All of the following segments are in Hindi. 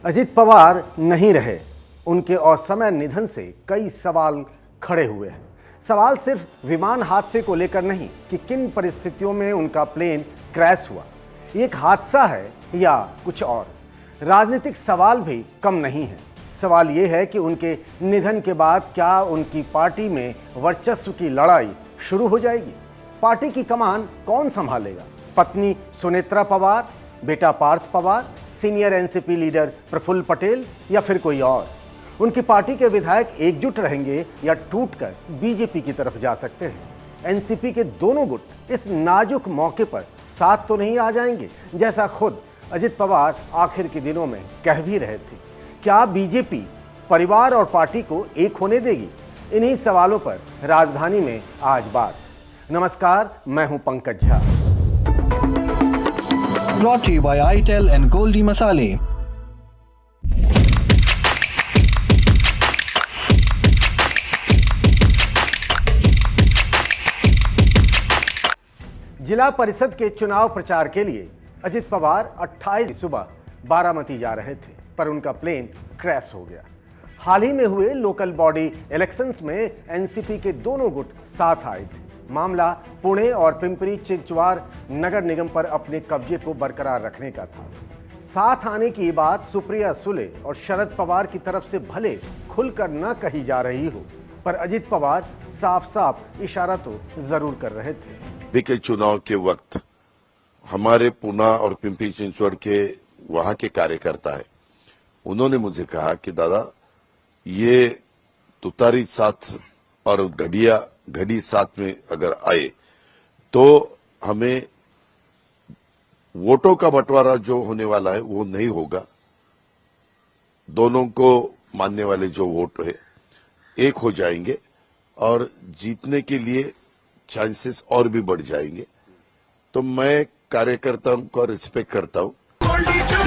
अजित पवार नहीं रहे। उनके असमय निधन से कई सवाल खड़े हुए हैं। सवाल सिर्फ विमान हादसे को लेकर नहीं कि किन परिस्थितियों में उनका प्लेन क्रैश हुआ, एक हादसा है या कुछ और। राजनीतिक सवाल भी कम नहीं है। सवाल ये है कि उनके निधन के बाद क्या उनकी पार्टी में वर्चस्व की लड़ाई शुरू हो जाएगी? पार्टी की कमान कौन संभालेगा? पत्नी सुनेत्रा पवार, बेटा Parth Pawar, senior NCP leader Praful Patel या फिर कोई और? उनकी पार्टी के विधायक एकजुट रहेंगे या टूटकर बीजेपी की तरफ जा सकते हैं? एनसीपी के दोनों गुट इस नाजुक मौके पर साथ तो नहीं आ जाएंगे, जैसा खुद अजित पवार आखिर के दिनों में कह भी रहे थे। क्या बीजेपी परिवार और पार्टी को एक होने देगी? इन्हीं सवालों पर राजधानी में आज बात। नमस्कार, मैं हूं Pankaj Jha. Brought to you by ITEL and Goldie Masale. जिला परिषद के चुनाव प्रचार के लिए अजित पवार 28 सुबह बारामती जा रहे थे, पर उनका प्लेन क्रैश हो गया। हाल ही में हुए लोकल बॉडी इलेक्शंस में एनसीपी के दोनों गुट साथ आए थे। मामला पुणे और पिंपरी चिंचवाड़ नगर निगम पर अपने कब्जे को बरकरार रखने का था। साथ आने की बात सुप्रिया सुले और शरद पवार की तरफ से भले खुलकर न कही जा रही हो, पर अजित पवार साफ साफ इशारा तो जरूर कर रहे थे। बीके चुनाव के वक्त हमारे पुणे और पिंपरी चिंचवड़ के वहां के कार्यकर्ता है, उन्होंने मुझे कहा कि दादा, ये तुतारी साथ और घड़ी साथ में अगर आए तो हमें वोटों का बंटवारा जो होने वाला है वो नहीं होगा। दोनों को मानने वाले जो वोट है एक हो जाएंगे और जीतने के लिए चांसेस और भी बढ़ जाएंगे। तो मैं कार्यकर्ताओं को रिस्पेक्ट करता हूं।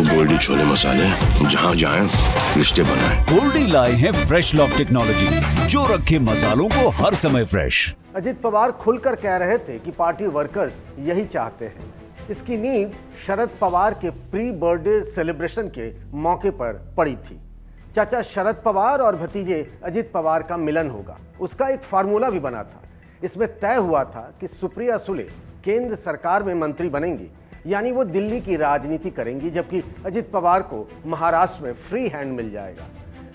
गोल्डी छोले मसाले, जहाँ जाएं रिश्ते बनाएं। गोल्डी लाए हैं फ्रेश लॉक टेक्नोलॉजी, जो रखे मसालों को हर समय फ्रेश। अजित पवार खुलकर कह रहे थे कि पार्टी वर्कर्स यही चाहते हैं। इसकी नींव शरद पवार के प्री बर्थडे सेलिब्रेशन के मौके पर पड़ी थी। चाचा शरद पवार और भतीजे अजित पवार का मिलन होगा, उसका एक फार्मूला भी बना था। इसमें तय हुआ था कि सुप्रिया सुले केंद्र सरकार में मंत्री बनेंगी, यानी वो दिल्ली की राजनीति करेंगी, जबकि अजित पवार को महाराष्ट्र में फ्री हैंड मिल जाएगा।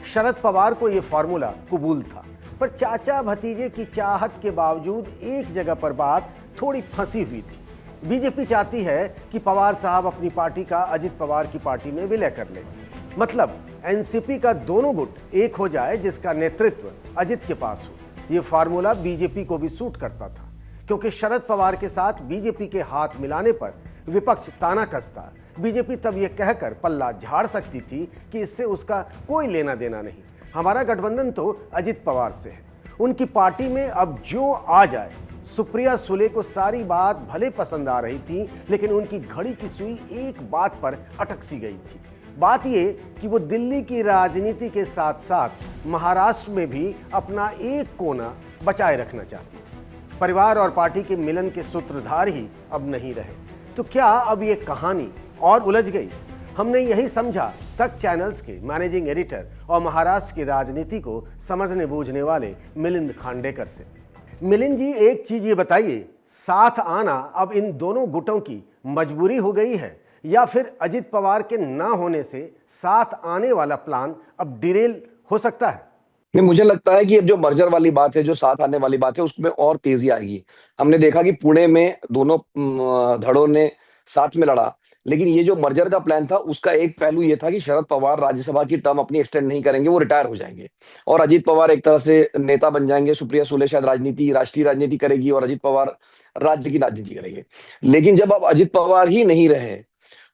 शरद पवार को यह फार्मूला कबूल था, पर चाचा भतीजे की चाहत के बावजूद एक जगह पर बात थोड़ी फंसी हुई थी। बीजेपी चाहती है कि पवार साहब अपनी पार्टी का अजित पवार की पार्टी में विलय कर लें, मतलब एनसीपी का दोनों गुट एक हो जाए जिसका नेतृत्व अजित के पास हो। यह फार्मूला बीजेपी को भी सूट करता था, क्योंकि शरद पवार के साथ बीजेपी के हाथ मिलाने पर विपक्ष ताना कसता। बीजेपी तब यह कहकर पल्ला झाड़ सकती थी कि इससे उसका कोई लेना देना नहीं, हमारा गठबंधन तो अजित पवार से है। उनकी पार्टी में अब जो आ जाए। सुप्रिया सुले को सारी बात भले पसंद आ रही थी, लेकिन उनकी घड़ी की सुई एक बात पर अटक सी गई थी। बात यह कि वो दिल्ली की राजनीति के साथ साथ महाराष्ट्र में भी अपना एक कोना बचाए रखना चाहती थी। परिवार और पार्टी के मिलन के सूत्रधार ही अब नहीं रहे। तो क्या अब ये कहानी और उलझ गई? हमने यही समझा तक चैनल्स के मैनेजिंग एडिटर और महाराष्ट्र की राजनीति को समझने बूझने वाले मिलिंद खांडेकर से। मिलिंद जी, एक चीज ये बताइए, साथ आना अब इन दोनों गुटों की मजबूरी हो गई है, या फिर अजित पवार के ना होने से साथ आने वाला प्लान अब डिरेल हो सकता है? नहीं, मुझे लगता है कि अब जो मर्जर वाली बात है, जो साथ आने वाली बात है, उसमें और तेजी आएगी। हमने देखा कि पुणे में दोनों धड़ों ने साथ में लड़ा, लेकिन ये जो मर्जर का प्लान था, उसका एक पहलू ये था कि शरद पवार राज्यसभा की टर्म अपनी एक्सटेंड नहीं करेंगे, वो रिटायर हो जाएंगे और अजित पवार एक तरह से नेता बन जाएंगे। सुप्रिया सुले शायद राष्ट्रीय राजनीति करेगी और अजित पवार राज्य की राजनीति करेंगे। लेकिन जब अब अजित पवार ही नहीं रहे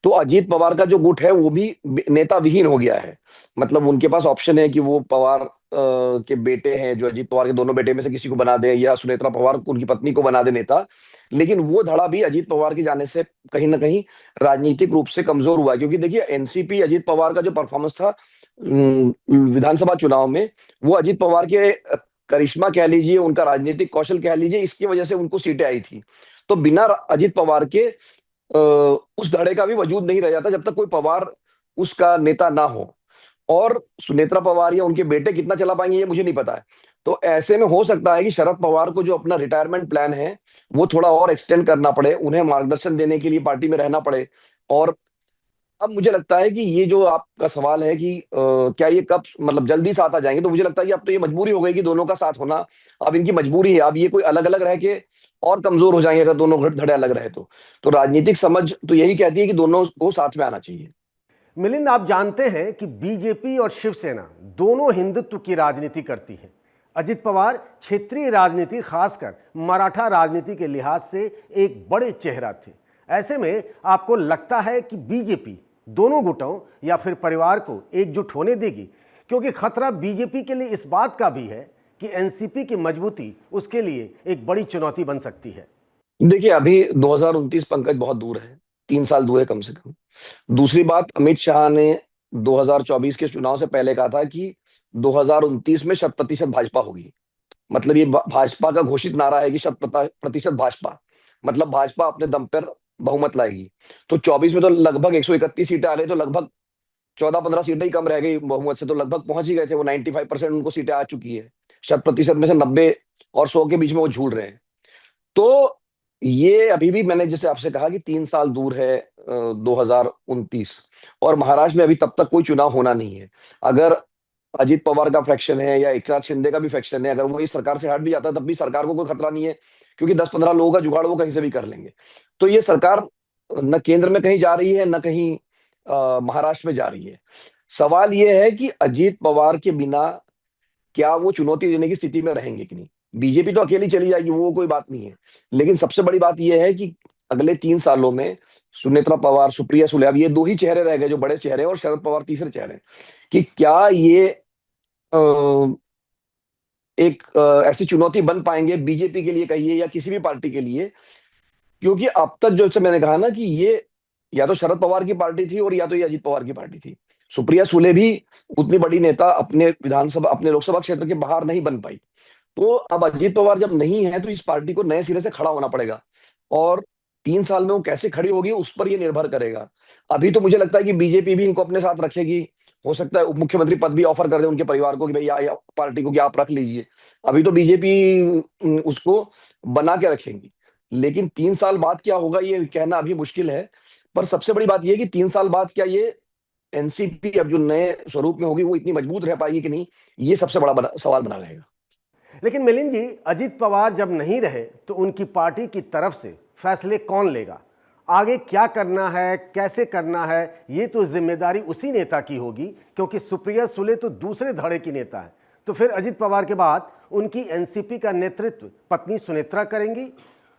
तो अजित पवार का जो गुट है वो भी नेता विहीन हो गया है। मतलब उनके पास ऑप्शन है कि वो पवार के बेटे हैं, जो अजित पवार के दोनों बेटे में से किसी को बना दे, या सुनेत्रा पवार उनकी पत्नी को बना दे नेता। लेकिन वो धड़ा भी अजित पवार के जाने से कहीं ना कहीं राजनीतिक रूप से कमजोर हुआ, क्योंकि देखिए एनसीपी अजित पवार का जो परफॉर्मेंस था विधानसभा चुनाव में, वो अजित पवार के करिश्मा कह लीजिए, उनका राजनीतिक कौशल कह लीजिए, इसकी वजह से उनको सीटें आई थी। तो बिना अजित पवार के उस धड़े का भी वजूद नहीं रह जाता जब तक कोई पवार उसका नेता ना हो, और सुनेत्रा पवार या उनके बेटे कितना चला पाएंगे ये मुझे नहीं पता है। तो ऐसे में हो सकता है कि शरद पवार को जो अपना रिटायरमेंट प्लान है वो थोड़ा और एक्सटेंड करना पड़े, उन्हें मार्गदर्शन देने के लिए पार्टी में रहना पड़े। और अब मुझे लगता है कि ये जो आपका सवाल है कि क्या ये कब मतलब जल्दी साथ आ जाएंगे, तो मुझे लगता है कि अब तो ये मजबूरी हो गई कि दोनों का साथ होना अब इनकी मजबूरी है। अब ये कोई अलग अलग रह के और कमजोर हो जाएंगे अगर दोनों धड़े अलग रहे तो राजनीतिक समझ तो यही कहती है कि दोनों को साथ में आना चाहिए। मिलिंद, आप जानते हैं कि बीजेपी और शिवसेना दोनों हिंदुत्व की राजनीति करती हैं। अजित पवार क्षेत्रीय राजनीति, खासकर मराठा राजनीति के लिहाज से एक बड़े चेहरा थे। ऐसे में आपको लगता है कि बीजेपी दोनों गुटों या फिर परिवार को एकजुट होने देगी? क्योंकि खतरा बीजेपी के लिए इस बात का भी है कि एनसीपी की मजबूती उसके लिए एक बड़ी चुनौती बन सकती है। देखिए, अभी 2029 पंकज बहुत दूर है, 3 साल दूर है कम से कम। दूसरी बात, अमित शाह ने 2024 के चुनाव से पहले कहा था कि 2029 में 100% भाजपा होगी। मतलब ये भाजपा का घोषित नारा है कि 100% भाजपा, मतलब भाजपा अपने दम पर बहुमत लाएगी। तो 24 में तो लगभग 131 सीटें आ गई, तो लगभग 14-15 सीटें ही कम रह गई बहुमत से, तो लगभग पहुंच ही गए थे वो। 95% उनको सीटें आ चुकी है। 100% में से 90 और 100 के बीच में वो झूल रहे हैं। तो ये अभी भी, मैंने जैसे आपसे कहा कि 3 साल दूर है 2029, और महाराष्ट्र में अभी तब तक कोई चुनाव होना नहीं है। अगर अजित पवार का फैक्शन है या एकनाथ शिंदे का भी फैक्शन है, अगर वो इस सरकार से हट भी जाता है तब भी सरकार को कोई खतरा नहीं है, क्योंकि 10-15 लोगों का जुगाड़ वो कहीं से भी कर लेंगे। तो ये सरकार न केंद्र में कहीं जा रही है, न कहीं महाराष्ट्र में जा रही है। सवाल ये है कि अजित पवार के बिना क्या वो चुनौती देने की स्थिति में रहेंगे कि नहीं। बीजेपी तो अकेली चली जाएगी, वो कोई बात नहीं है, लेकिन सबसे बड़ी बात यह है कि अगले 3 सालों में सुनेत्रा पवार, सुप्रिया सुले, अब ये 2 ही चेहरे रह गए जो बड़े चेहरे हैं, और शरद पवार तीसरे चेहरे, कि क्या ये एक ऐसी चुनौती बन पाएंगे बीजेपी के लिए कहिए या किसी भी पार्टी के लिए। क्योंकि अब तक जैसे मैंने कहा ना कि ये या तो शरद पवार की पार्टी थी और या तो ये अजित पवार की पार्टी थी। सुप्रिया सुले भी उतनी बड़ी नेता अपने विधानसभा, अपने लोकसभा क्षेत्र के बाहर नहीं बन पाई। तो अब अजित पवार जब नहीं है तो इस पार्टी को नए सिरे से खड़ा होना पड़ेगा, और 3 साल में वो कैसे खड़ी होगी उस पर ये निर्भर करेगा। अभी तो मुझे लगता है कि बीजेपी भी इनको अपने साथ रखेगी। हो सकता है उप मुख्यमंत्री पद भी ऑफर कर दे उनके परिवार को कि भाई या पार्टी को कि आप रख लीजिए। अभी तो बीजेपी उसको बना के रखेंगी, लेकिन 3 साल बाद क्या होगा ये कहना अभी मुश्किल है। पर सबसे बड़ी बात ये है कि 3 साल बाद क्या ये एनसीपी अब जो नए स्वरूप में होगी वो इतनी मजबूत रह पाएगी कि नहीं, ये सबसे बड़ा सवाल बना रहेगा। लेकिन मिलिंद जी, अजित पवार जब नहीं रहे तो उनकी पार्टी की तरफ से फैसले कौन लेगा? आगे क्या करना है, कैसे करना है, ये तो जिम्मेदारी उसी नेता की होगी, क्योंकि सुप्रिया सुले तो दूसरे धड़े की नेता है। तो फिर अजित पवार के बाद उनकी एनसीपी का नेतृत्व पत्नी सुनेत्रा करेंगी,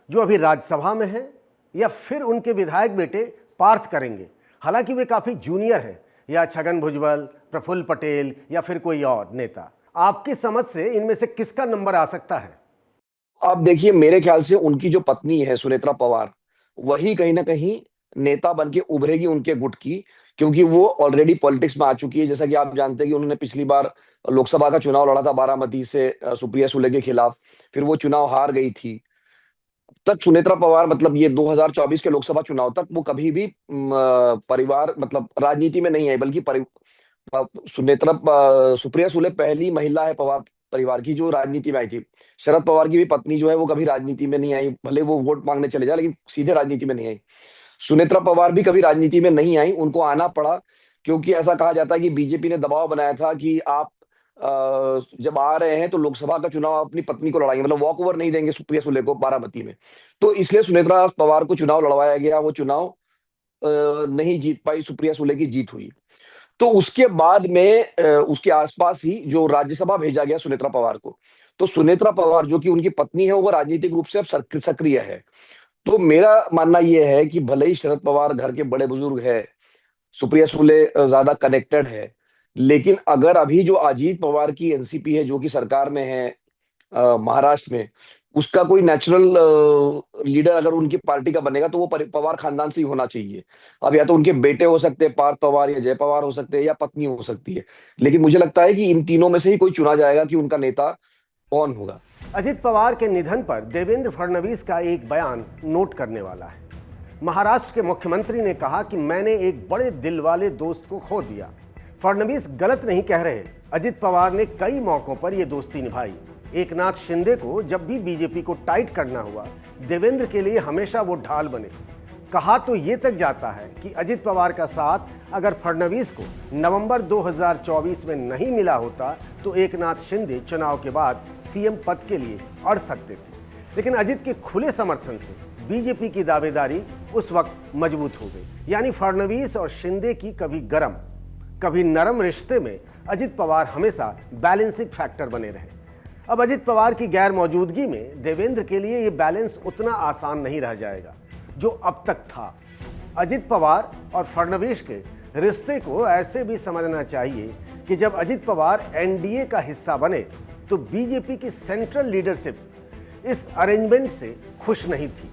जो अभी राज्यसभा में है, या फिर उनके विधायक बेटे पार्थ करेंगे? हालांकि वे काफी जूनियर हैं, या छगन भुजबल, प्रफुल्ल पटेल, या फिर कोई और नेता। आपकी समझ से इनमें से किसका नंबर आ सकता है? आप देखिए, मेरे ख्याल से उनकी जो पत्नी है सुनेत्रा पवार, वही कहीं ना कहीं नेता बन के उभरेगी उनके गुट की, क्योंकि वो ऑलरेडी पॉलिटिक्स में आ चुकी है। जैसा कि आप जानते हैं कि उन्होंने पिछली बार लोकसभा का चुनाव लड़ा था बारामती से सुप्रिया सुले के खिलाफ, फिर वो चुनाव हार गई थी। तक सुनेत्रा पवार, मतलब ये 2024 के लोकसभा चुनाव तक वो कभी भी परिवार मतलब राजनीति में नहीं आई, बल्कि सुप्रिया सुले पहली महिला है पवार परिवार की जो राजनीति में आई थी। शरद पवार की भी पत्नी जो है वो कभी राजनीति में नहीं आई, भले वो वोट मांगने चले जाए, लेकिन सीधे राजनीति में नहीं आई। सुनेत्रा पवार भी कभी राजनीति में नहीं आई, उनको आना पड़ा क्योंकि ऐसा कहा जाता है कि बीजेपी ने दबाव बनाया था कि आप जब आ रहे हैं तो लोकसभा का चुनाव अपनी पत्नी को लड़ाएंगे, मतलब वॉक ओवर नहीं देंगे सुप्रिया सुले को बारामती में। तो इसलिए सुनेत्रा पवार को चुनाव लड़वाया गया, वो चुनाव नहीं जीत पाई, सुप्रिया सुले की जीत हुई। तो उसके बाद में उसके आसपास ही जो राज्यसभा भेजा गया सुनेत्रा पवार को, तो सुनेत्रा पवार जो कि उनकी पत्नी है वो राजनीतिक रूप से अब सक्रिय है। तो मेरा मानना यह है कि भले ही शरद पवार घर के बड़े बुजुर्ग है, सुप्रिया सुले ज्यादा कनेक्टेड है, लेकिन अगर अभी जो अजीत पवार की एनसीपी है जो कि सरकार में है महाराष्ट्र में, उसका कोई नेचुरल लीडर अगर उनकी पार्टी का बनेगा तो वो पवार खानदान से ही होना चाहिए। अब या तो उनके बेटे हो सकते हैं पार्थ पवार, या जय पवार हो सकते हैं, या पत्नी हो सकती है, लेकिन मुझे लगता है कि इन तीनों में से ही कोई चुना जाएगा कि उनका नेता कौन होगा। अजित पवार के निधन पर देवेंद्र फडणवीस का एक बयान नोट करने वाला है। महाराष्ट्र के मुख्यमंत्री ने कहा कि मैंने एक बड़े दिल वाले दोस्त को खो दिया। फडणवीस गलत नहीं कह रहे। अजित पवार ने कई मौकों पर यह दोस्ती निभाई। एकनाथ शिंदे को जब भी बीजेपी को टाइट करना हुआ, देवेंद्र के लिए हमेशा वो ढाल बने। कहा तो ये तक जाता है कि अजित पवार का साथ अगर फडणवीस को नवंबर 2024 में नहीं मिला होता तो एकनाथ शिंदे चुनाव के बाद सीएम पद के लिए अड़ सकते थे। लेकिन अजित के खुले समर्थन से बीजेपी की दावेदारी उस वक्त मजबूत हो गई। यानी फडणवीस और शिंदे की कभी गरम कभी नरम रिश्ते में अजित पवार हमेशा बैलेंसिंग फैक्टर बने रहे। अब अजित पवार की गैर मौजूदगी में देवेंद्र के लिए ये बैलेंस उतना आसान नहीं रह जाएगा जो अब तक था। अजित पवार और फडणवीस के रिश्ते को ऐसे भी समझना चाहिए कि जब अजित पवार एनडीए का हिस्सा बने तो बीजेपी की सेंट्रल लीडरशिप इस अरेंजमेंट से खुश नहीं थी।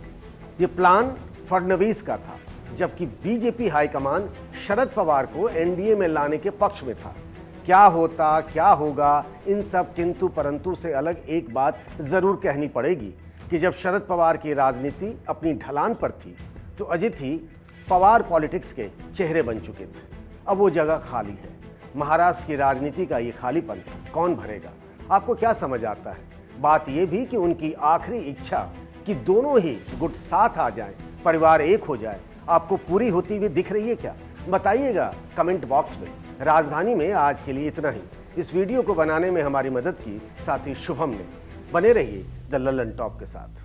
ये प्लान फडणवीस का था, जबकि बीजेपी हाईकमान शरद पवार को एनडीए में लाने के पक्ष में था। क्या होता क्या होगा, इन सब किंतु परंतु से अलग एक बात जरूर कहनी पड़ेगी कि जब शरद पवार की राजनीति अपनी ढलान पर थी तो अजित ही पवार पॉलिटिक्स के चेहरे बन चुके थे। अब वो जगह खाली है। महाराष्ट्र की राजनीति का ये खालीपन कौन भरेगा? आपको क्या समझ आता है? बात ये भी कि उनकी आखिरी इच्छा कि दोनों ही गुट साथ आ जाएं, परिवार एक हो जाए, आपको पूरी होती हुई दिख रही है क्या? बताइएगा कमेंट बॉक्स में। राजधानी में आज के लिए इतना ही। इस वीडियो को बनाने में हमारी मदद की साथी शुभम ने। बने रहिए द ललन टॉप के साथ।